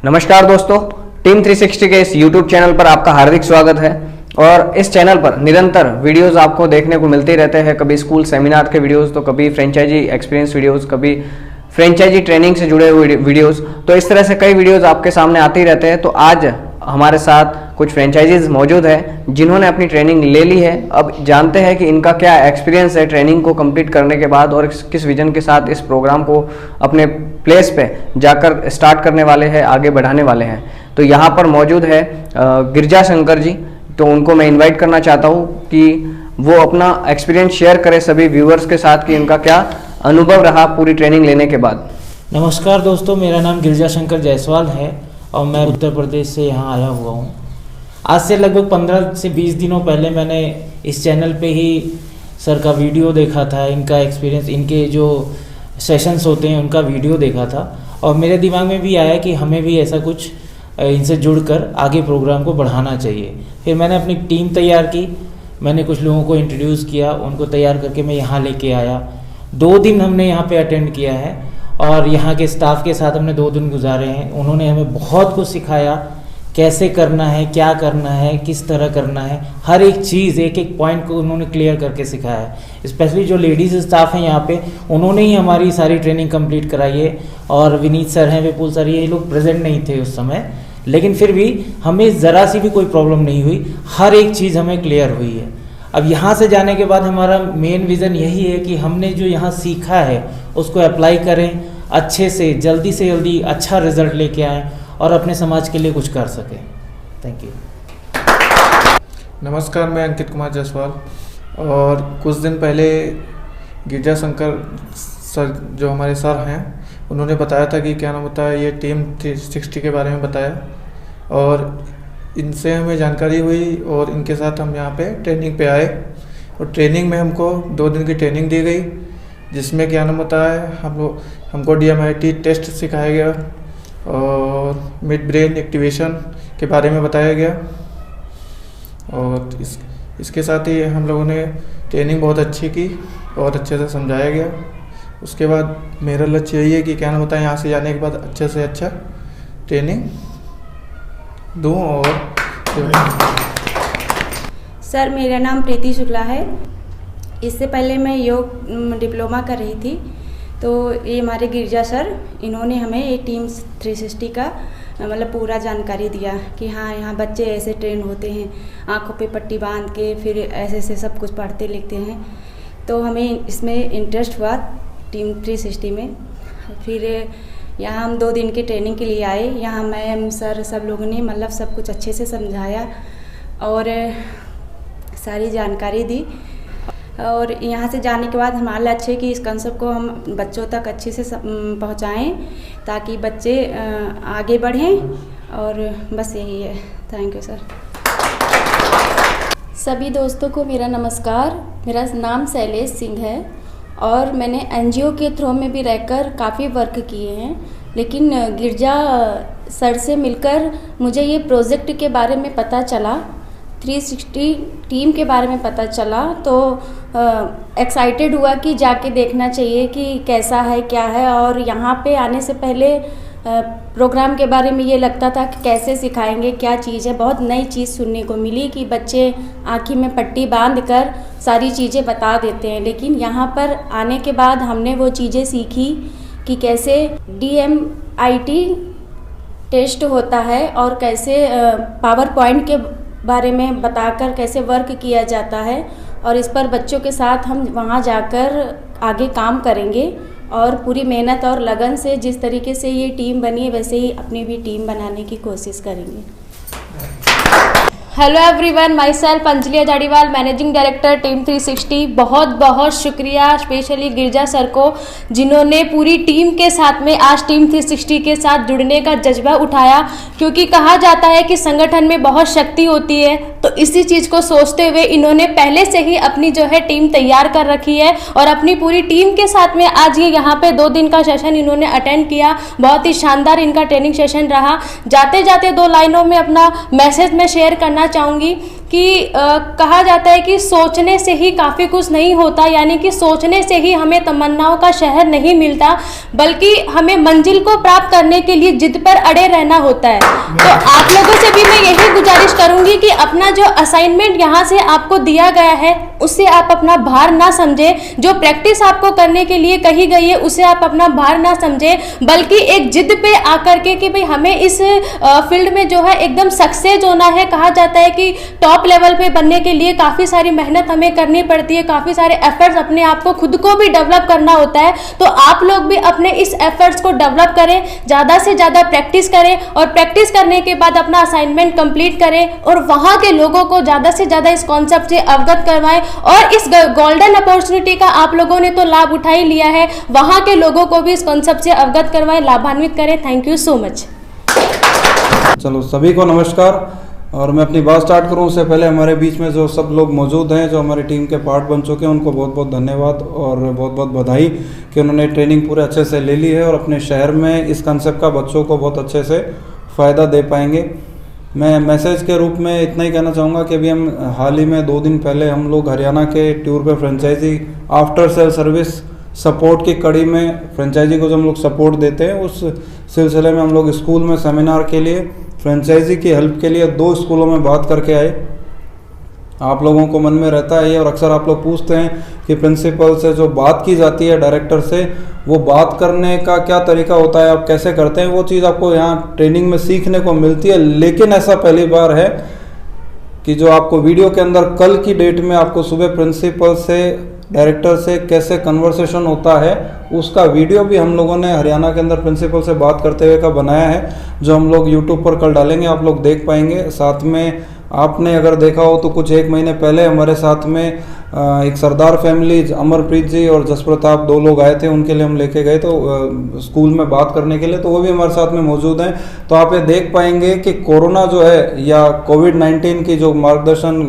नमस्कार दोस्तों, टीम 360 के इस YouTube चैनल पर आपका हार्दिक स्वागत है। और इस चैनल पर निरंतर वीडियोस आपको देखने को मिलते रहते हैं। कभी स्कूल सेमिनार के वीडियोस, तो कभी फ्रेंचाइजी एक्सपीरियंस वीडियोस, कभी फ्रेंचाइजी ट्रेनिंग से जुड़े हुए वीडियोस। तो इस तरह से कई वीडियोस आपके सामने आते ही रहते हैं। तो आज हमारे साथ कुछ फ्रेंचाइजीज मौजूद हैं जिन्होंने अपनी ट्रेनिंग ले ली है। अब जानते हैं कि इनका क्या एक्सपीरियंस है ट्रेनिंग को कंप्लीट करने के बाद, और किस विजन के साथ इस प्रोग्राम को अपने प्लेस पे जाकर स्टार्ट करने वाले हैं, आगे बढ़ाने वाले हैं। तो यहाँ पर मौजूद है गिरजा शंकर जी। तो उनको मैं इनवाइट करना चाहता हूँ कि वो अपना एक्सपीरियंस शेयर करें सभी व्यूअर्स के साथ कि उनका क्या अनुभव रहा पूरी ट्रेनिंग लेने के बाद। नमस्कार दोस्तों, मेरा नाम गिरजा शंकर जायसवाल है और मैं उत्तर प्रदेश से यहाँ आया हुआ हूँ। आज से लगभग 15 से 20 दिनों पहले मैंने इस चैनल पे ही सर का वीडियो देखा था, इनका एक्सपीरियंस, इनके जो सेशंस होते हैं उनका वीडियो देखा था, और मेरे दिमाग में भी आया कि हमें भी ऐसा कुछ इनसे जुड़कर आगे प्रोग्राम को बढ़ाना चाहिए। फिर मैंने अपनी टीम तैयार की, मैंने कुछ लोगों को इंट्रोड्यूस किया, उनको तैयार करके मैं यहाँ लेके आया। 2 दिन हमने यहाँ पे अटेंड किया है और यहाँ के स्टाफ के साथ हमने 2 दिन गुजारे हैं। उन्होंने हमें बहुत कुछ सिखाया, कैसे करना है, क्या करना है, किस तरह करना है, हर एक चीज़, एक एक पॉइंट को उन्होंने क्लियर करके सिखाया है। स्पेशली जो लेडीज़ स्टाफ हैं यहाँ पे, उन्होंने ही हमारी सारी ट्रेनिंग कंप्लीट कराई है। और विनीत सर हैं, विपुल सर, ये लोग प्रेजेंट नहीं थे उस समय, लेकिन फिर भी हमें ज़रा सी भी कोई प्रॉब्लम नहीं हुई, हर एक चीज़ हमें क्लियर हुई है। अब यहाँ से जाने के बाद हमारा मेन विज़न यही है कि हमने जो यहाँ सीखा है उसको अप्लाई करें, अच्छे से जल्दी अच्छा रिजल्ट लेके आएँ और अपने समाज के लिए कुछ कर सकें। Thank you. नमस्कार, मैं अंकित कुमार जायसवाल। और कुछ दिन पहले गिरजा शंकर सर जो हमारे सर हैं, उन्होंने बताया था कि क्या नाम होता है, ये टीम 360 के बारे में बताया और इनसे हमें जानकारी हुई और इनके साथ हम यहाँ पे ट्रेनिंग पे आए। और ट्रेनिंग में हमको 2 दिन की ट्रेनिंग दी गई, जिसमें क्या नाम होता है, हमको DMIT टेस्ट सिखाया गया और मिड ब्रेन एक्टिवेशन के बारे में बताया गया। और इसके साथ ही हम लोगों ने ट्रेनिंग बहुत अच्छी की और अच्छे से समझाया गया। उसके बाद मेरा लक्ष्य यही है कि क्या नाम होता है, यहाँ से जाने के बाद अच्छे से अच्छा ट्रेनिंग दूँ। और सर, मेरा नाम प्रीति शुक्ला है। इससे पहले मैं योग डिप्लोमा कर रही थी। तो ये हमारे गिरजा सर, इन्होंने हमें ये टीम 360 का मतलब पूरा जानकारी दिया कि हाँ, यहाँ बच्चे ऐसे ट्रेन होते हैं, आंखों पे पट्टी बांध के फिर ऐसे ऐसे सब कुछ पढ़ते लिखते हैं। तो हमें इसमें इंटरेस्ट हुआ टीम 360 में। फिर यहाँ हम 2 दिन की ट्रेनिंग के लिए आए। यहाँ मैम सर सब लोगों ने मतलब सब कुछ अच्छे से समझाया और सारी जानकारी दी। और यहाँ से जाने के बाद हमारा लक्ष्य है कि इस कंसेप्ट को हम बच्चों तक अच्छे से पहुँचाएँ ताकि बच्चे आगे बढ़ें। और बस यही है। Thank you sir. सभी दोस्तों को मेरा नमस्कार। मेरा नाम शैलेश सिंह है और मैंने NGO के थ्रू में भी रहकर काफ़ी वर्क किए हैं, लेकिन गिरजा सर से मिलकर मुझे ये प्रोजेक्ट के बारे में पता चला, 360 टीम के बारे में पता चला। तो एक्साइटेड हुआ कि जाके देखना चाहिए कि कैसा है क्या है। और यहाँ पे आने से पहले प्रोग्राम के बारे में ये लगता था कि कैसे सिखाएंगे, क्या चीज़ है। बहुत नई चीज़ सुनने को मिली कि बच्चे आँखी में पट्टी बांधकर सारी चीज़ें बता देते हैं, लेकिन यहाँ पर आने के बाद हमने वो चीज़ें सीखी कि कैसे DMIT टेस्ट होता है और कैसे पावर पॉइंट के बारे में बताकर कैसे वर्क किया जाता है। और इस पर बच्चों के साथ हम वहाँ जाकर आगे काम करेंगे और पूरी मेहनत और लगन से जिस तरीके से ये टीम बनी है वैसे ही अपनी भी टीम बनाने की कोशिश करेंगे। Hello everyone, myself Anjali Ajadiwal, managing director team 360। बहुत बहुत शुक्रिया स्पेशली गिरजा सर को, जिन्होंने पूरी टीम के साथ में आज टीम 360 के साथ जुड़ने का जज्बा उठाया। क्योंकि कहा जाता है कि संगठन में बहुत शक्ति होती है, तो इसी चीज़ को सोचते हुए इन्होंने पहले से ही अपनी जो है टीम तैयार कर रखी है और अपनी पूरी टीम के साथ में आज ये यहाँ पे 2 दिन का सेशन इन्होंने अटेंड किया। बहुत ही शानदार इनका ट्रेनिंग सेशन रहा। जाते जाते 2 लाइनों में अपना मैसेज में शेयर करना चाहूँगी कि कहा जाता है कि सोचने से ही काफ़ी कुछ नहीं होता, यानी कि सोचने से ही हमें तमन्नाओं का शहर नहीं मिलता, बल्कि हमें मंजिल को प्राप्त करने के लिए जिद पर अड़े रहना होता है। तो आप लोगों से भी मैं यही गुजारिश करूंगी कि अपना जो असाइनमेंट यहाँ से आपको दिया गया है उससे आप अपना भार ना समझे, जो प्रैक्टिस आपको करने के लिए कही गई है उसे आप अपना भार ना समझे, बल्कि एक जिद पे आकर के कि भाई हमें इस फील्ड में जो है एकदम सक्सेस होना है। कहा जाता है कि टॉप लेवल पे बनने के लिए काफ़ी सारी मेहनत हमें करनी पड़ती है, काफ़ी सारे एफर्ट्स अपने आप को खुद को भी डेवलप करना होता है। तो आप लोग भी अपने इस एफर्ट्स को डेवलप करें, ज़्यादा से ज़्यादा प्रैक्टिस करें और प्रैक्टिस करने के बाद अपना असाइनमेंट कंप्लीट करें और वहाँ के लोगों को ज़्यादा से ज़्यादा इस कॉन्सेप्ट से अवगत करवाएं। और इस गोल्डन अपॉर्चुनिटी का आप लोगों ने तो लाभ उठा ही लिया है, वहाँ के लोगों को भी इस कॉन्सेप्ट से अवगत करवाएं, लाभान्वित करें। Thank you so much. चलो सभी को नमस्कार। और मैं अपनी बात स्टार्ट करूं उससे पहले हमारे बीच में जो सब लोग मौजूद हैं, जो हमारी टीम के पार्ट बन चुके हैं, उनको बहुत बहुत धन्यवाद और बहुत बहुत बधाई कि उन्होंने ट्रेनिंग पूरे अच्छे से ले ली है और अपने शहर में इस कंसेप्ट का बच्चों को बहुत अच्छे से फ़ायदा दे पाएंगे। मैं मैसेज के रूप में इतना ही कहना चाहूँगा कि अभी हम हाल ही में 2 दिन पहले हम लोग हरियाणा के टूर पे franchisee after sale service support की कड़ी में फ्रेंचाइजी को जो हम लोग सपोर्ट देते हैं, उस सिलसिले में हम लोग स्कूल में सेमिनार के लिए फ्रेंचाइजी की हेल्प के लिए 2 स्कूलों में बात करके आए। आप लोगों को मन में रहता है ये, और अक्सर आप लोग पूछते हैं कि प्रिंसिपल से जो बात की जाती है, डायरेक्टर से, वो बात करने का क्या तरीका होता है, आप कैसे करते हैं, वो चीज़ आपको यहाँ ट्रेनिंग में सीखने को मिलती है। लेकिन ऐसा पहली बार है कि जो आपको वीडियो के अंदर कल की डेट में आपको सुबह प्रिंसिपल से, डायरेक्टर से कैसे कन्वर्सेशन होता है, उसका वीडियो भी हम लोगों ने हरियाणा के अंदर प्रिंसिपल से बात करते हुए का बनाया है, जो हम लोग यूट्यूब पर कल डालेंगे, आप लोग देख पाएंगे। साथ में आपने अगर देखा हो तो कुछ 1 महीने पहले हमारे साथ में एक सरदार फैमिली, अमरप्रीत जी और जसप्रताप 2 लोग आए थे, उनके लिए हम लेके गए तो स्कूल में बात करने के लिए, तो वो भी हमारे साथ में मौजूद हैं। तो आप ये देख पाएंगे कि कोरोना जो है या कोविड-19 की जो मार्गदर्शन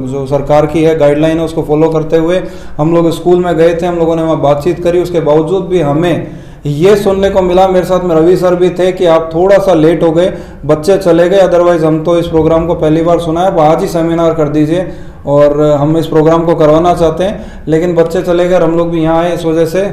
जो सरकार की है, गाइडलाइन है, उसको फॉलो करते हुए हम लोग स्कूल में गए थे, हम लोगों ने वहाँ बातचीत करी। उसके बावजूद भी हमें ये सुनने को मिला, मेरे साथ में रवि सर भी थे, कि आप थोड़ा सा लेट हो गए, बच्चे चले गए, अदरवाइज हम तो इस प्रोग्राम को पहली बार सुना है, आज ही सेमिनार कर दीजिए और हम इस प्रोग्राम को करवाना चाहते हैं। लेकिन बच्चे चले गए, हम लोग भी यहाँ आए। इस वजह से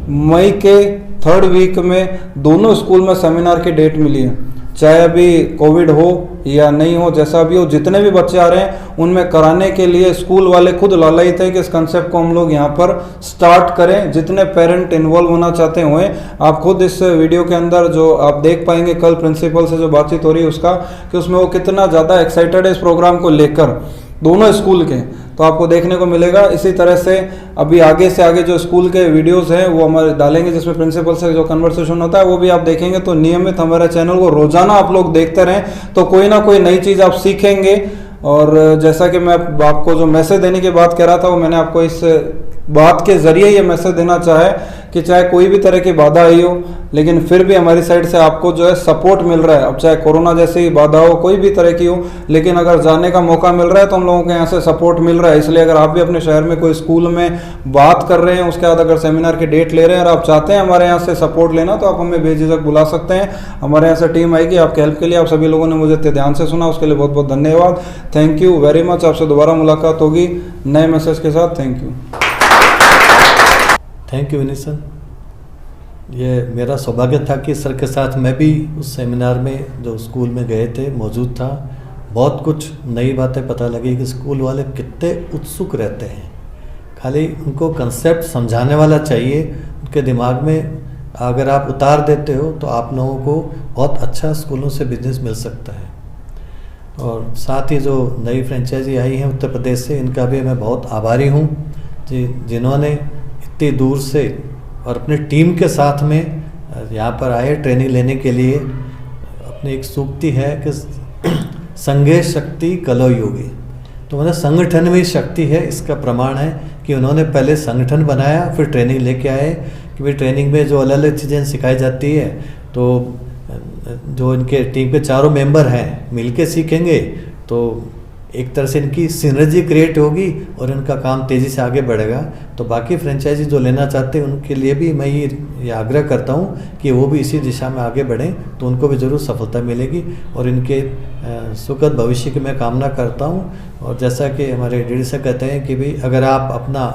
मई के 3rd वीक में दोनों स्कूल में सेमिनार की डेट मिली है, चाहे अभी कोविड हो या नहीं हो, जैसा भी हो, जितने भी बच्चे आ रहे हैं उनमें कराने के लिए स्कूल वाले खुद लालायित है कि इस कंसेप्ट को हम लोग यहाँ पर स्टार्ट करें। जितने पेरेंट इन्वॉल्व होना चाहते हुए, आप खुद इस वीडियो के अंदर जो आप देख पाएंगे कल प्रिंसिपल से जो बातचीत हो रही है उसका, कि उसमें वो कितना ज़्यादा एक्साइटेड है इस प्रोग्राम को लेकर, दोनों स्कूल के, तो आपको देखने को मिलेगा। इसी तरह से अभी आगे से आगे जो स्कूल के वीडियोस हैं वो हमारे डालेंगे, जिसमें प्रिंसिपल से जो कन्वर्सेशन होता है वो भी आप देखेंगे। तो नियमित हमारे चैनल को रोजाना आप लोग देखते रहें, तो कोई ना कोई नई चीज़ आप सीखेंगे। और जैसा कि मैं आपको जो मैसेज देने की बात कह रहा था, वो मैंने आपको इस बात के जरिए ये मैसेज देना चाहे कि चाहे कोई भी तरह की बाधा आई हो, लेकिन फिर भी हमारी साइड से आपको जो है सपोर्ट मिल रहा है। अब चाहे कोरोना जैसी बाधा हो, कोई भी तरह की हो, लेकिन अगर जाने का मौका मिल रहा है तो हम लोगों के यहाँ से सपोर्ट मिल रहा है। इसलिए अगर आप भी अपने शहर में कोई स्कूल में बात कर रहे हैं, उसके बाद अगर सेमिनार की डेट ले रहे हैं और आप चाहते हैं हमारे यहाँ से सपोर्ट लेना, तो आप हमें बेझिझक बुला सकते हैं। हमारे यहाँ से टीम आएगी आपकी हेल्प के लिए। आप सभी लोगों ने मुझे इतने ध्यान से सुना, उसके लिए बहुत बहुत धन्यवाद। Thank you very much. आपसे दोबारा मुलाकात होगी नए मैसेज के साथ। Thank you. Thank you Vineet sir. ये मेरा सौभाग्य था कि सर के साथ मैं भी उस सेमिनार में जो स्कूल में गए थे मौजूद था। बहुत कुछ नई बातें पता लगी कि स्कूल वाले कितने उत्सुक रहते हैं। खाली उनको कंसेप्ट समझाने वाला चाहिए, उनके दिमाग में अगर आप उतार देते हो तो आप लोगों को बहुत अच्छा स्कूलों से बिजनेस मिल सकता है। और साथ ही जो नई फ्रेंचाइजी आई हैं उत्तर प्रदेश से, इनका भी मैं बहुत आभारी हूँ जिन्होंने इतनी दूर से और अपनी टीम के साथ में यहाँ पर आए ट्रेनिंग लेने के लिए। अपनी एक सूक्ति है कि संघे शक्ति कलो योगी, तो मतलब संगठन में शक्ति है। इसका प्रमाण है कि उन्होंने पहले संगठन बनाया, फिर ट्रेनिंग लेके आए कि भाई ट्रेनिंग में जो अलग अलग चीज़ें सिखाई जाती है, तो जो इनके टीम के चारों मेंबर हैं मिलके सीखेंगे तो एक तरह से इनकी सिनर्जी क्रिएट होगी और इनका काम तेज़ी से आगे बढ़ेगा। तो बाकी फ्रेंचाइजी जो लेना चाहते हैं उनके लिए भी मैं ये आग्रह करता हूँ कि वो भी इसी दिशा में आगे बढ़ें, तो उनको भी ज़रूर सफलता मिलेगी और इनके सुखद भविष्य की मैं कामना करता हूँ। और जैसा कि हमारे डीडी सर कहते हैं कि भाई अगर आप अपना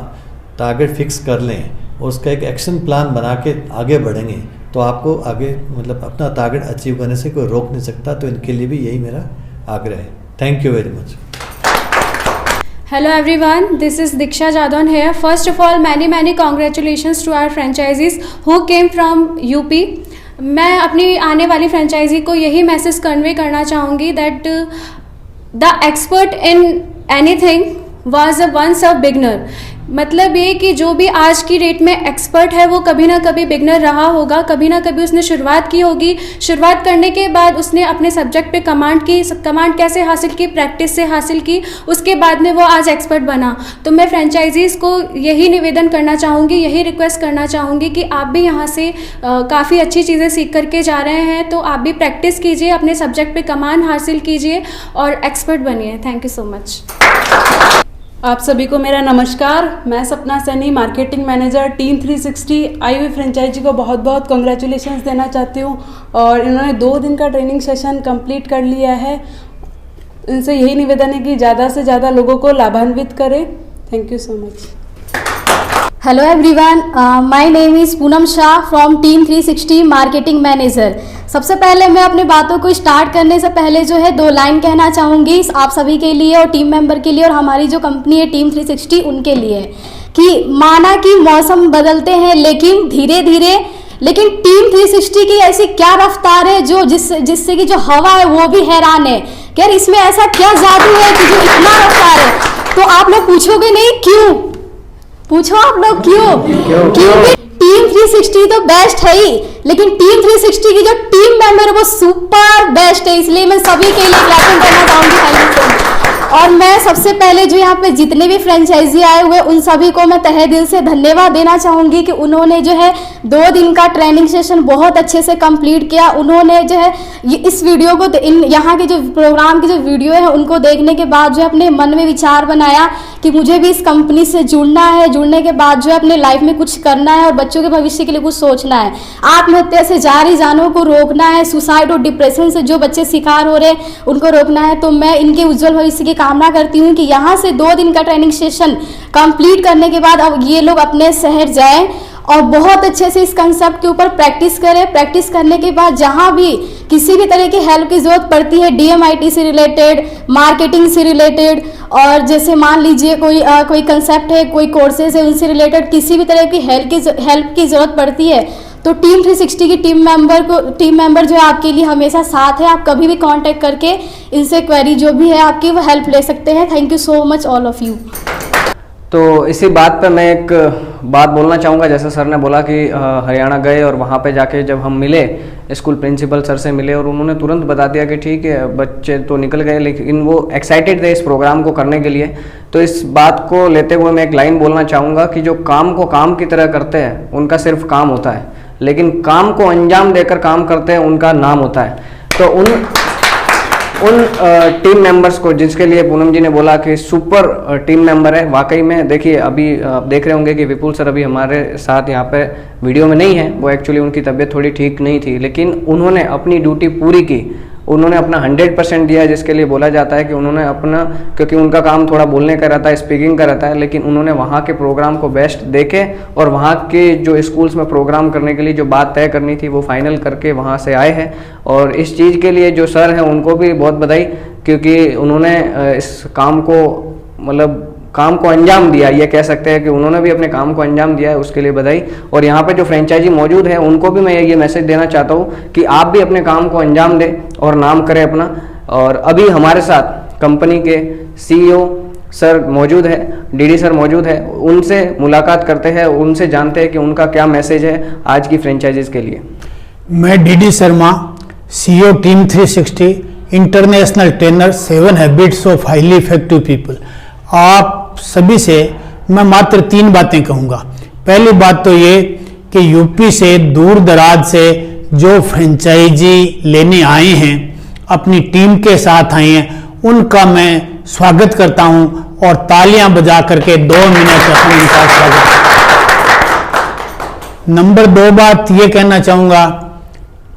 टारगेट फिक्स कर लें और उसका एक एक्शन प्लान बना के आगे बढ़ेंगे तो आपको आगे मतलब अपना टारगेट अचीव करने से कोई रोक नहीं सकता। तो इनके लिए भी यही मेरा आग्रह है। Thank you very much. Hello everyone, this is Diksha Jadon here. First of all, many congratulations to our franchisees who came from UP. मैं अपनी आने वाली फ्रेंचाइजी को यही मैसेज कन्वे करना चाहूँगी that the expert in anything was once a beginner. मतलब ये कि जो भी आज की डेट में एक्सपर्ट है वो कभी ना कभी बिगनर रहा होगा, कभी ना कभी उसने शुरुआत की होगी। शुरुआत करने के बाद उसने अपने सब्जेक्ट पे कमांड की, कमांड कैसे हासिल की, प्रैक्टिस से हासिल की, उसके बाद में वो आज एक्सपर्ट बना। तो मैं फ्रेंचाइजीज़ को यही निवेदन करना चाहूँगी, यही रिक्वेस्ट करना चाहूँगी कि आप भी यहाँ से काफ़ी अच्छी चीज़ें सीख करके जा रहे हैं, तो आप भी प्रैक्टिस कीजिए, अपने सब्जेक्ट पे कमांड हासिल कीजिए और एक्सपर्ट बनिए। Thank you so much. आप सभी को मेरा नमस्कार। मैं सपना सैनी, मार्केटिंग मैनेजर, टीम 360 आई हुई फ्रेंचाइजी को बहुत बहुत कॉन्ग्रेचुलेशंस देना चाहती हूँ। और इन्होंने 2 दिन का ट्रेनिंग सेशन कंप्लीट कर लिया है। इनसे यही निवेदन है कि ज़्यादा से ज़्यादा लोगों को लाभान्वित करें। Thank you so much. Hello everyone, my name is Poonam Shah from team 360 marketing manager. सबसे पहले मैं अपनी बातों को स्टार्ट करने से पहले जो है 2 लाइन कहना चाहूँगी आप सभी के लिए और टीम मेंबर के लिए और हमारी जो कंपनी है टीम 360 उनके लिए, कि माना कि मौसम बदलते हैं लेकिन धीरे धीरे, लेकिन टीम 360 की ऐसी क्या रफ्तार है जो जिससे कि जो हवा है वो भी हैरान है कि यार इसमें ऐसा क्या जादू है कि जो इतना रफ्तार है। तो आप लोग पूछोगे नहीं क्यों, पूछो आप लोग क्यों? क्योंकि टीम 360 तो बेस्ट है ही, लेकिन टीम 360 की जो टीम मेंबर है वो सुपर बेस्ट है, इसलिए मैं सभी के लिए क्लैपिंग करना चाहूँगी। Thank you so much. और मैं सबसे पहले जो यहाँ पे जितने भी फ्रेंचाइजी आए हुए उन सभी को मैं तहे दिल से धन्यवाद देना चाहूँगी कि उन्होंने जो है 2 दिन का ट्रेनिंग सेशन बहुत अच्छे से कंप्लीट किया। उन्होंने जो है इस वीडियो को यहाँ के जो प्रोग्राम की जो वीडियो है उनको देखने के बाद जो है अपने मन में विचार बनाया कि मुझे भी इस कंपनी से जुड़ना है, जुड़ने के बाद जो है अपने लाइफ में कुछ करना है और बच्चों के भविष्य के लिए कुछ सोचना है। आत्महत्या से जारी जानों को रोकना है, सुसाइड और डिप्रेशन से जो बच्चे शिकार हो रहे हैं उनको रोकना है। तो मैं इनके उज्जवल भविष्य की कामना करती हूँ कि यहाँ से 2 दिन का ट्रेनिंग सेशन कंप्लीट करने के बाद अब ये लोग अपने शहर जाएं और बहुत अच्छे से इस कंसेप्ट के ऊपर प्रैक्टिस करें। प्रैक्टिस करने के बाद जहाँ भी किसी भी तरह की हेल्प की जरूरत पड़ती है, DMIT से रिलेटेड, मार्केटिंग से रिलेटेड, और जैसे मान लीजिए कोई कंसेप्ट है, कोई कोर्सेज है, उनसे रिलेटेड किसी भी तरह की हेल्प की जरूरत पड़ती है तो टीम 360 की टीम मेंबर जो है आपके लिए हमेशा साथ है। आप कभी भी कांटेक्ट करके इनसे क्वेरी जो भी है आपकी वो हेल्प ले सकते हैं। Thank you so much all of you. तो इसी बात पर मैं एक बात बोलना चाहूँगा। जैसे सर ने बोला कि हरियाणा गए और वहाँ पे जाके जब हम मिले, स्कूल प्रिंसिपल सर से मिले और उन्होंने तुरंत बता दिया कि ठीक है बच्चे तो निकल गए लेकिन वो एक्साइटेड थे इस प्रोग्राम को करने के लिए। तो इस बात को लेते हुए मैं एक लाइन बोलना चाहूँगा कि जो काम को काम की तरह करते हैं उनका सिर्फ काम होता है, लेकिन काम को अंजाम देकर काम करते हैं उनका नाम होता है। तो उन टीम मेंबर्स को, जिसके लिए पूनम जी ने बोला कि सुपर टीम मेंबर है, वाकई में देखिए अभी आप देख रहे होंगे कि विपुल सर अभी हमारे साथ यहाँ पे वीडियो में नहीं है। वो एक्चुअली उनकी तबीयत थोड़ी ठीक नहीं थी, लेकिन उन्होंने अपनी ड्यूटी पूरी की, उन्होंने अपना 100% दिया, जिसके लिए बोला जाता है कि उन्होंने अपना, क्योंकि उनका काम थोड़ा बोलने का रहता है, स्पीकिंग का रहता है, लेकिन उन्होंने वहाँ के प्रोग्राम को बेस्ट देखे और वहाँ के जो स्कूल्स में प्रोग्राम करने के लिए जो बात तय करनी थी वो फाइनल करके वहाँ से आए हैं। और इस चीज़ के लिए जो सर हैं उनको भी बहुत बधाई, क्योंकि उन्होंने इस काम को मतलब काम को अंजाम दिया, ये कह सकते हैं कि उन्होंने भी अपने काम को अंजाम दिया है, उसके लिए बधाई। और यहाँ पे जो फ्रेंचाइजी मौजूद है उनको भी मैं ये मैसेज देना चाहता हूँ कि आप भी अपने काम को अंजाम दें और नाम करें अपना। और अभी हमारे साथ कंपनी के CEO सर मौजूद है, DD सर मौजूद है, उनसे मुलाकात करते हैं, उनसे जानते हैं कि उनका क्या मैसेज है आज की फ्रेंचाइजीज के लिए। मैं DD Sharma, CEO team 360, international trainer, 7 habits of highly effective people. आप सभी से मैं मात्र 3 बातें कहूँगा। पहली बात तो ये कि यूपी से दूर दराज से जो फ्रेंचाइजी लेने आए हैं, अपनी टीम के साथ आए हैं, उनका मैं स्वागत करता हूं और तालियां बजा करके 2 मिनट अपने उनका स्वागत। नंबर 2 बात ये कहना चाहूंगा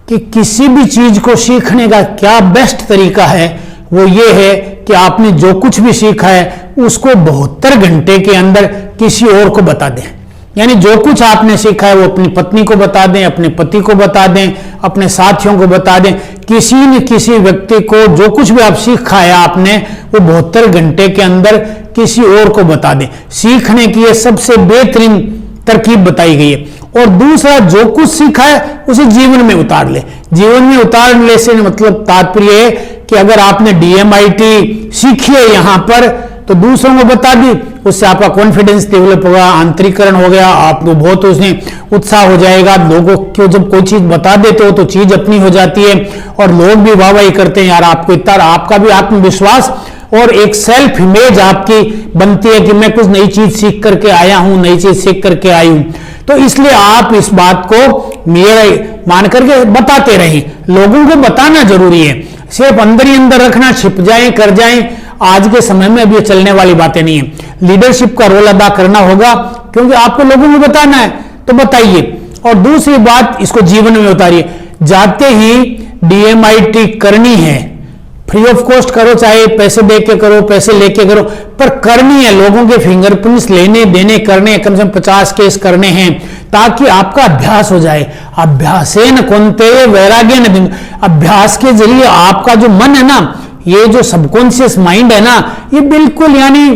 कि किसी भी चीज को सीखने का क्या बेस्ट तरीका है, वो ये है कि आपने जो कुछ भी सीखा है उसको 72 घंटे के अंदर किसी और को बता दें। यानी जो कुछ आपने सीखा है वो अपनी पत्नी को बता दें, अपने पति को बता दें, अपने साथियों को बता दें। किसी न किसी व्यक्ति को जो कुछ भी आप सीखा है आपने, वो 72 घंटे के अंदर किसी और को बता दें। सीखने की ये सबसे बेहतरीन तरकीब बताई गई है। और दूसरा, जो कुछ सीखा है उसे जीवन में उतार ले। जीवन में उतारने से मतलब तात्पर्य है कि अगर आपने DMIT सीखी है यहां पर तो दूसरों को बता दी, उससे आपका कॉन्फिडेंस डेवलप होगा, आंतरिकरण हो गया, आपको बहुत उसमें उत्साह हो जाएगा। लोगों को जब कोई चीज बता देते हो तो चीज अपनी हो जाती है और लोग भी वाहवाही करते हैं, यार आपको इतना, आपका भी आत्मविश्वास और एक सेल्फ इमेज आपकी बनती है कि मैं कुछ नई चीज सीख करके आया हूं, नई चीज सीख करके आई हूं। तो इसलिए आप इस बात को मेरा मान करके बताते रहें। लोगों को बताना जरूरी है, सिर्फ अंदर ही अंदर रखना, छिप जाएं, कर जाएं, आज के समय में अब ये चलने वाली बातें नहीं है। लीडरशिप का रोल अदा करना होगा, क्योंकि आपको लोगों को बताना है तो बताइए। और दूसरी बात, इसको जीवन में उतारिए। जाते ही DMIT करनी है, फ्री ऑफ कॉस्ट करो, चाहे पैसे दे के करो, पैसे लेके करो, पर करनी है। लोगों के फिंगरप्रिंट्स लेने देने करने, कम से कम 50 केस करने हैं, ताकि आपका अभ्यास हो जाए। अभ्यासेन कुंते वैराग्येन विंद। अभ्यास के जरिए आपका जो मन है ना, ये जो सबकॉन्शियस माइंड है ना, ये बिल्कुल यानी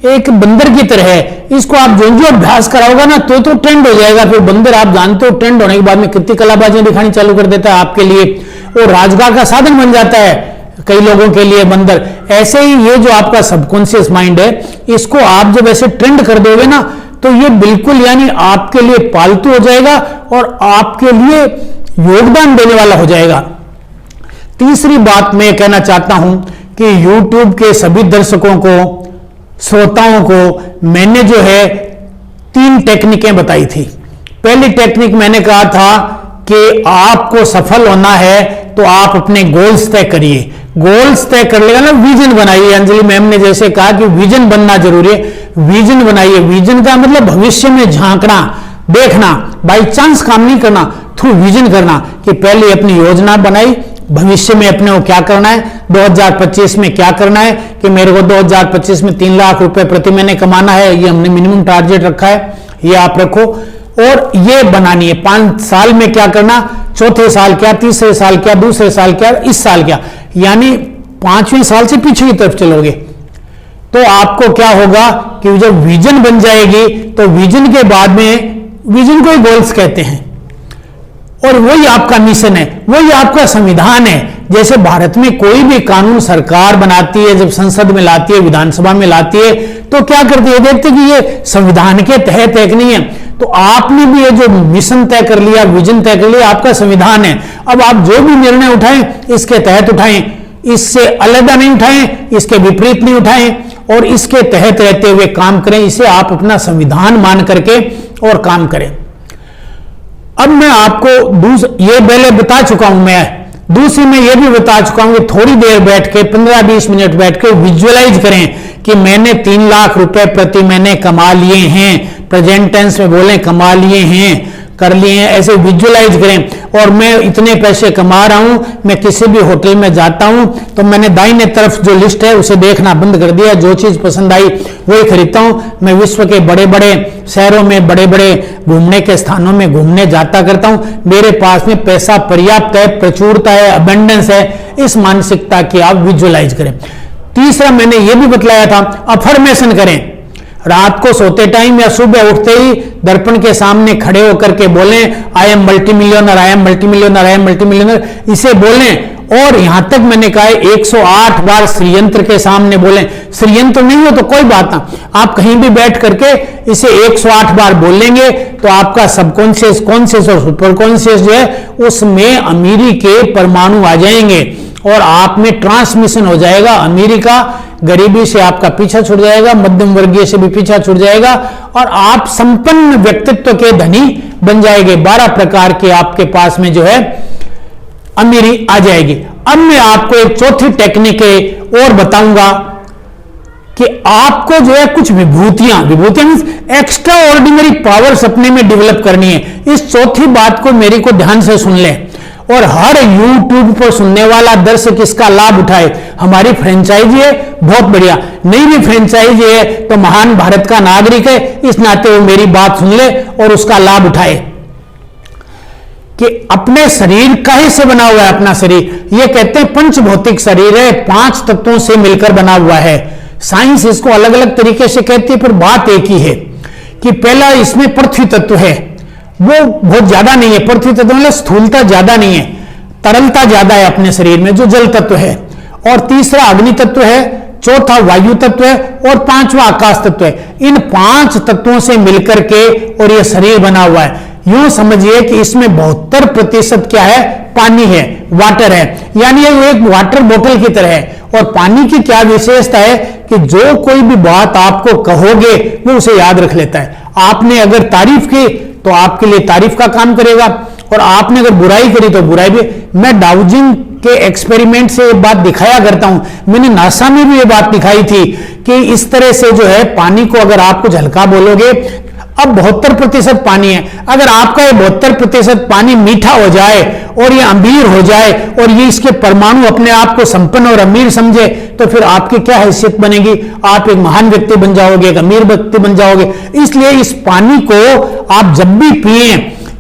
एक बंदर की तरह है। इसको आप जो जो अभ्यास कराओगे ना तो ट्रेंड हो जाएगा। फिर बंदर, आप जानते हो, ट्रेंड होने के बाद में कितनी कलाबाजियां दिखानी चालू कर देता है आपके लिए, और रोजगार का साधन बन जाता है कई लोगों के लिए बंदर। ऐसे ही ये जो आपका सबकॉन्शियस माइंड है, इसको आप जब ऐसे ट्रेंड कर दोगे ना तो ये बिल्कुल यानी आपके लिए पालतू हो जाएगा और आपके लिए योगदान देने वाला हो जाएगा। तीसरी बात मैं कहना चाहता हूं कि YouTube के सभी दर्शकों को, श्रोताओं को मैंने जो है 3 टेक्निकें बताई थी। पहली टेक्निक मैंने कहा था कि आपको सफल होना है तो आप अपने गोल्स तय करिए। गोल्स तय कर लेगा ना, विजन बनाइए। अंजलि मैम ने जैसे कहा कि विजन बनना जरूरी है, विजन बनाइए। विजन का मतलब भविष्य में झांकना, देखना, बाई चांस काम नहीं करना, थ्रू विजन करना। कि पहले अपनी योजना बनाई, भविष्य में अपने को क्या करना है, 2025 में क्या करना है, कि मेरे को 2025 में 3 लाख रुपए प्रति महीने कमाना है, ये हमने मिनिमम टारगेट रखा है, ये आप रखो। और ये बनानी है 5 साल में क्या करना, चौथे साल क्या, तीसरे साल क्या, दूसरे साल क्या, इस साल क्या, यानी 5वें साल से पीछे की तरफ चलोगे तो आपको क्या होगा कि जब विजन बन जाएगी तो विजन के बाद में, विजन को ही गोल्स कहते हैं, और वही आपका मिशन है, वही आपका संविधान है। जैसे भारत में कोई भी कानून सरकार बनाती है, जब संसद में लाती है, विधानसभा में लाती है, तो क्या करती है, देखते कि ये संविधान के तहत एक नहीं है। तो आपने भी ये जो मिशन तय कर लिया, विजन तय कर लिया, आपका संविधान है। अब आप जो भी निर्णय उठाएं इसके तहत उठाएं, इससे अलग नहीं उठाएं, इसके विपरीत नहीं उठाएं, और इसके तहत रहते हुए काम करें। इसे आप अपना संविधान मान करके और काम करें। अब मैं आपको ये पहले बता चुका हूं, मैं दूसरी में ये भी बता चुका हूं कि थोड़ी देर बैठ के 15-20 मिनट बैठ के विजुअलाइज करें कि मैंने 3 लाख रुपए प्रति महीने कमा लिए हैं। प्रेजेंट टेंस में बोलें, कमा लिए हैं, कर लिए हैं, ऐसे विजुअलाइज करें। और मैं इतने पैसे कमा रहा हूं, मैं किसी भी होटल में जाता हूं तो मैंने दाहिने तरफ जो लिस्ट है उसे देखना बंद कर दिया, जो चीज पसंद आई वही खरीदता हूं। मैं विश्व के बड़े बड़े शहरों में, बड़े बड़े घूमने के स्थानों में घूमने जाता करता हूं। मेरे पास में पैसा पर्याप्त है, प्रचुरता है, अबंडेंस है। इस मानसिकता की आप विजुअलाइज करें। तीसरा मैंने ये भी बतलाया था, अफर्मेशन करें। रात को सोते टाइम या सुबह उठते ही दर्पण के सामने खड़े होकर के बोलें, I am multi millionaire, I am multi millionaire, I am multi millionaire, इसे बोलें। और यहां तक मैंने कहा 108 बार श्रीयंत्र के सामने बोलें। श्रीयंत्र नहीं हो तो कोई बात ना, आप कहीं भी बैठ करके इसे 108 बार बोलेंगे तो आपका सबकॉन्शियस, कॉन्शियस और सुपर कॉन्शियस जो है उसमें अमीरी के परमाणु आ जाएंगे और आप में ट्रांसमिशन हो जाएगा। अमीरी का, गरीबी से आपका पीछा छूट जाएगा, मध्यम वर्गीय से भी पीछा छूट जाएगा और आप संपन्न व्यक्तित्व के धनी बन जाएंगे। 12 प्रकार के आपके पास में जो है अमीरी आ जाएगी। अब मैं आपको एक चौथी टेक्निक और बताऊंगा कि आपको जो है कुछ विभूतियां मींस एक्स्ट्रा ऑर्डिनरी पावर्स अपने में डेवलप करनी है। इस चौथी बात को मेरी को ध्यान से सुन ले और हर YouTube पर सुनने वाला दर्शक इसका लाभ उठाए। हमारी फ्रेंचाइजी है, बहुत बढ़िया। नहीं भी फ्रेंचाइजी है तो महान भारत का नागरिक है, इस नाते वो मेरी बात सुन ले और उसका लाभ उठाए। कि अपने शरीर काहे से बना हुआ है अपना शरीर? ये कहते हैं पंचभौतिक शरीर है, 5 तत्वों से मिलकर बना हुआ है। साइंस इसको अलग अलग तरीके से कहती है, पर बात एक ही है कि पहला इसमें पृथ्वी तत्व है, वो बहुत ज्यादा नहीं है। पृथ्वी तत्व मतलब स्थूलता ज्यादा नहीं है, तरलता ज्यादा है अपने शरीर में, जो जल तत्व है। और तीसरा अग्नि तत्व है, चौथा वायु तत्व है और 5वां आकाश तत्व है। इन 5 तत्वों से मिलकर के और यह शरीर बना हुआ है। यूं समझिए कि इसमें 72% क्या है? पानी है, वाटर है, यानी ये एक वाटर बोतल की तरह है। और पानी की क्या विशेषता है कि जो कोई भी बात आपको कहोगे वो उसे याद रख लेता है। आपने अगर तारीफ की तो आपके लिए तारीफ का काम करेगा, और आपने अगर बुराई करी तो बुराई भी। मैं डाउजिंग के एक्सपेरिमेंट से एक बात दिखाया करता हूं, मैंने नासा में भी ये बात दिखाई थी कि इस तरह से जो है पानी को अगर आप कुछ हल्का बोलोगे, अब 72% पानी है, अगर आपका ये 72% पानी मीठा हो जाए और ये अमीर हो जाए और ये इसके परमाणु अपने आप को संपन्न और अमीर समझे, तो फिर आपकी क्या हैसियत बनेगी? आप एक महान व्यक्ति बन जाओगे, एक अमीर व्यक्ति बन जाओगे। इसलिए इस पानी को आप जब भी पिए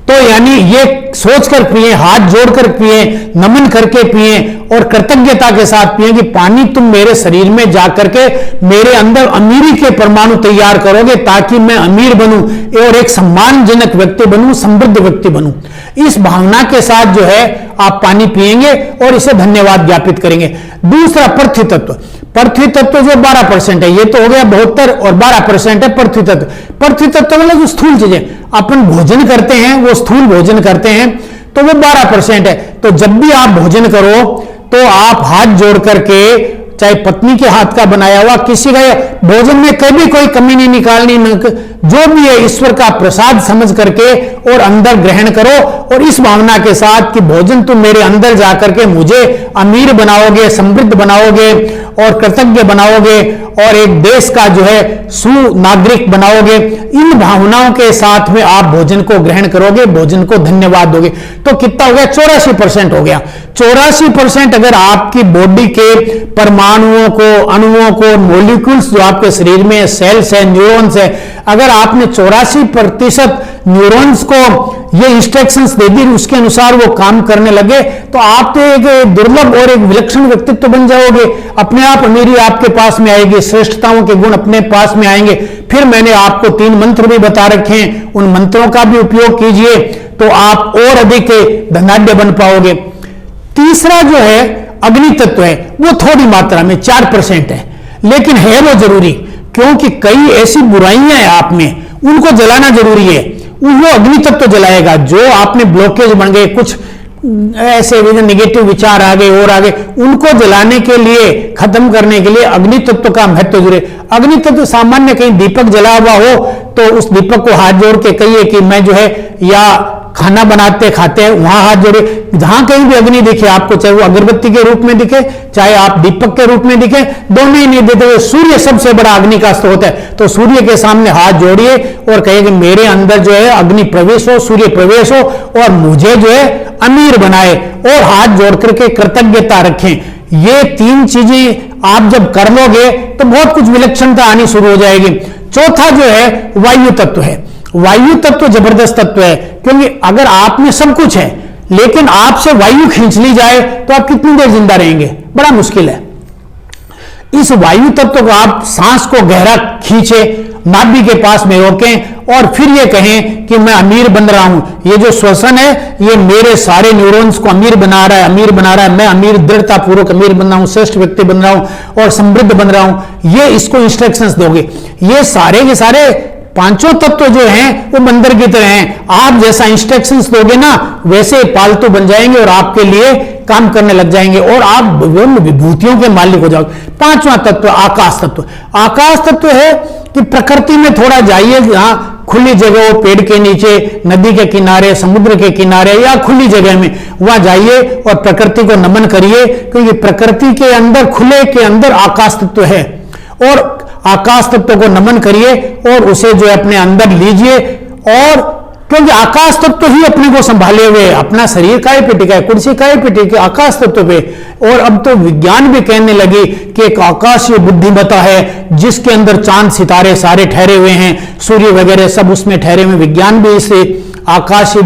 तो यानी ये सोचकर पिए, हाथ जोड़कर पिए, नमन करके पिए और कृतज्ञता के साथ पिए कि पानी तुम मेरे शरीर में जाकर के मेरे अंदर अमीरी के परमाणु तैयार करोगे, ताकि मैं अमीर बनूं और एक सम्मानजनक व्यक्ति बनूं, समृद्ध व्यक्ति बनूं। इस भावना के साथ जो है आप पानी पिएंगे और इसे धन्यवाद ज्ञापित करेंगे। दूसरा पृथ्वी तत्व। पृथ्वी तत्व जो 12% है, ये तो हो गया 72 और 12% है पृथ्वी तत्व। पृथ्वी तत्व मतलब जो स्थूल चीजें अपन भोजन करते हैं, वो स्थूल भोजन करते हैं, तो वो 12% है। तो जब भी आप भोजन करो तो आप हाथ जोड़ करके, चाहे पत्नी के हाथ का बनाया हुआ किसी का, भोजन में कभी कोई कमी नहीं निकालनी, जो भी है ईश्वर का प्रसाद समझ करके और अंदर ग्रहण करो, और इस भावना के साथ कि भोजन तुम मेरे अंदर जाकर के मुझे अमीर बनाओगे, समृद्ध बनाओगे और कृतज्ञ बनाओगे और एक देश का जो है सुनागरिक बनाओगे। इन भावनाओं के साथ में आप भोजन को ग्रहण करोगे, भोजन को धन्यवाद दोगे, तो कितना हो गया? 84% हो गया। 84% अगर आपकी बॉडी के परमाणुओं को, अणुओं को, मॉलिक्यूल्स जो आपके शरीर में सेल्स है, न्यूरॉन्स है, अगर आपने 84% न्यूरॉन्स को ये इंस्ट्रक्शंस दे दी, उसके अनुसार वो काम करने लगे, तो आप तो एक दुर्लभ और एक विलक्षण व्यक्तित्व बन जाओगे। अपने आप अमीरी आपके पास में आएगी, श्रेष्ठताओं के गुण अपने पास में आएंगे। फिर मैंने आपको 3 मंत्र भी बता रखे हैं, उन मंत्रों का भी उपयोग कीजिए तो आप और अधिक धनाढ्य बन पाओगे। तीसरा जो है अग्नि तत्व है, वो थोड़ी मात्रा में 4% है, लेकिन है वो जरूरी, क्योंकि कई ऐसी बुराइयां हैं आप में, उनको जलाना जरूरी है। वो अग्नि तत्व जलाएगा। जो आपने ब्लॉकेज बन गए, कुछ ऐसे नेगेटिव विचार आ गए और आ गए, उनको जलाने के लिए, खत्म करने के लिए अग्नि तत्व का महत्व जरूरी। अग्नि तत्व सामान्य कहीं दीपक जला हुआ हो तो उस दीपक को हाथ जोड़ के कहिए कि मैं जो है, या खाना बनाते खाते हैं वहां हाथ जोड़े, जहां कहीं भी अग्नि दिखे आपको, चाहे वो अगरबत्ती के रूप में दिखे, चाहे आप दीपक के रूप में दिखे, दोनों ही नहीं देते हुए सूर्य सबसे बड़ा अग्नि का स्रोत है, तो सूर्य के सामने हाथ जोड़िए और कहिए कि मेरे अंदर जो है अग्नि प्रवेश हो, सूर्य प्रवेश हो और मुझे जो है अमीर बनाए, और हाथ जोड़ करके कृतज्ञता रखें। ये 3 चीजें आप जब कर लोगे तो बहुत कुछ विलक्षणता आनी शुरू हो जाएगी। चौथा जो है वायु तत्व है। वायु तत्व जबरदस्त तत्व है, क्योंकि अगर आप में सब कुछ है लेकिन आपसे वायु खींच ली जाए तो आप कितनी देर जिंदा रहेंगे? बड़ा मुश्किल है। इस वायु तत्व को आप सांस को गहरा खींचे, नाभि के पास में रोकें और फिर ये कहें कि मैं अमीर बन रहा हूं। ये जो श्वसन है ये मेरे सारे न्यूरॉन्स को अमीर बना रहा है, अमीर बना रहा है। मैं अमीर, दृढ़ता पूर्वक अमीर बन रहा हूं, श्रेष्ठ व्यक्ति बन रहा हूं और समृद्ध बन रहा हूं। ये इसको इंस्ट्रक्शंस दोगे। ये सारे के सारे 5 तत्व जो हैं वो बंदर की तरह हैं। आप जैसा इंस्ट्रक्शंस दोगे ना, वैसे पालतू बन जाएंगे और आपके लिए काम करने लग जाएंगे और आप विभिन्न विभूतियों के मालिक हो जाओगे। 5वां तत्व आकाश तत्व। आकाश तत्व है कि प्रकृति में थोड़ा जाइए, जहां खुली जगह हो, पेड़ के नीचे, नदी के किनारे, समुद्र के किनारे या खुली जगह में वहां जाइए और प्रकृति को नमन करिए, क्योंकि प्रकृति के अंदर, खुले के अंदर आकाश तत्व है और आकाश तत्व को नमन करिए और उसे जो है अपने अंदर लीजिए। और क्योंकि आकाश तत्व ही अपने को संभाले हुए, अपना शरीर का ही पिटिका है, कुर्सी का ही पिटिका आकाश तत्व पे। और अब तो विज्ञान भी कहने लगे कि एक आकाशीय बुद्धिमत्ता है जिसके अंदर चांद सितारे सारे ठहरे हुए हैं, सूर्य वगैरह सब उसमें ठहरे हुए। विज्ञान भी इसे आकाशीय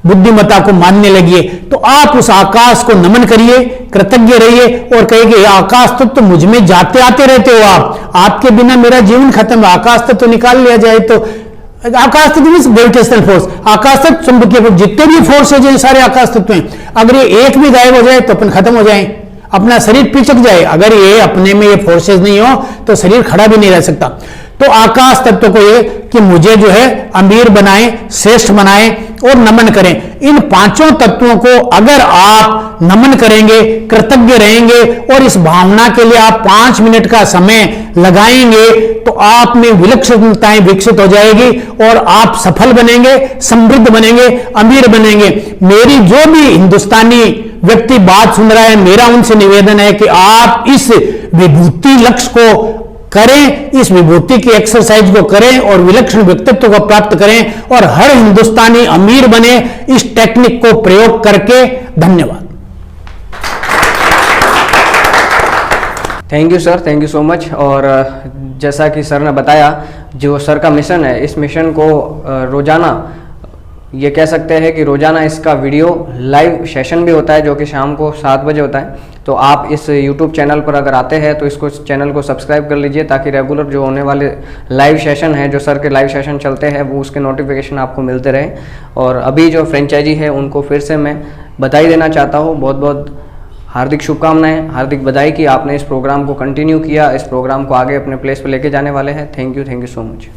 बुद्धिमत्ता को मानने लगी। तो आप उस आकाश को नमन करिए, कृतज्ञ रहिए और कहिए कि आकाश तत्व मुझ में जाते आते रहते हो, आपके बिना मेरा जीवन खत्म है। आकाश तत्व निकाल लिया जाए तो आकाश तत्व मींस ग्रेविटेशनल फोर्स, आकाश तत्व चुंबकीय फोर्स, जितने भी फोर्स है सारे आकाश तत्व हैं, अगर ये एक भी गायब हो जाए तो अपन खत्म हो जाए, अपना शरीर पिचक जाए। अगर ये अपने में ये फोर्सेस नहीं हो तो शरीर खड़ा भी नहीं रह सकता। तो आकाश तत्व को ये कि मुझे जो है अमीर बनाए, श्रेष्ठ बनाए और नमन करें। इन पांचों तत्वों को अगर आप नमन करेंगे, कृतज्ञ रहेंगे और इस भावना के लिए आप 5 मिनट का समय लगाएंगे तो आप में विलक्षणताएं विकसित हो जाएगी और आप सफल बनेंगे, समृद्ध बनेंगे, अमीर बनेंगे। मेरी जो भी हिंदुस्तानी व्यक्ति बात सुन रहा है, मेरा उनसे निवेदन है कि आप इस विभूति लक्ष्य को करें, इस विभूति की एक्सरसाइज को करें और विलक्षण व्यक्तित्व को प्राप्त करें और हर हिंदुस्तानी अमीर बने इस टेक्निक को प्रयोग करके। धन्यवाद। Thank you sir, thank you so much. और जैसा कि सर ने बताया, जो सर का मिशन है, इस मिशन को रोजाना, ये कह सकते हैं कि रोजाना इसका वीडियो लाइव सेशन भी होता है जो कि शाम को 7 बजे होता है। तो आप इस YouTube चैनल पर अगर आते हैं तो इसको चैनल को सब्सक्राइब कर लीजिए ताकि रेगुलर जो होने वाले लाइव सेशन है, जो सर के लाइव सेशन चलते हैं, वो उसके नोटिफिकेशन आपको मिलते रहे। और अभी जो फ्रेंचाइजी है उनको फिर से मैं बधाई देना चाहता हूँ, बहुत बहुत हार्दिक शुभकामनाएं, हार्दिक बधाई कि आपने इस प्रोग्राम को कंटिन्यू किया, इस प्रोग्राम को आगे अपने प्लेस पर लेके जाने वाले हैं। Thank you so much.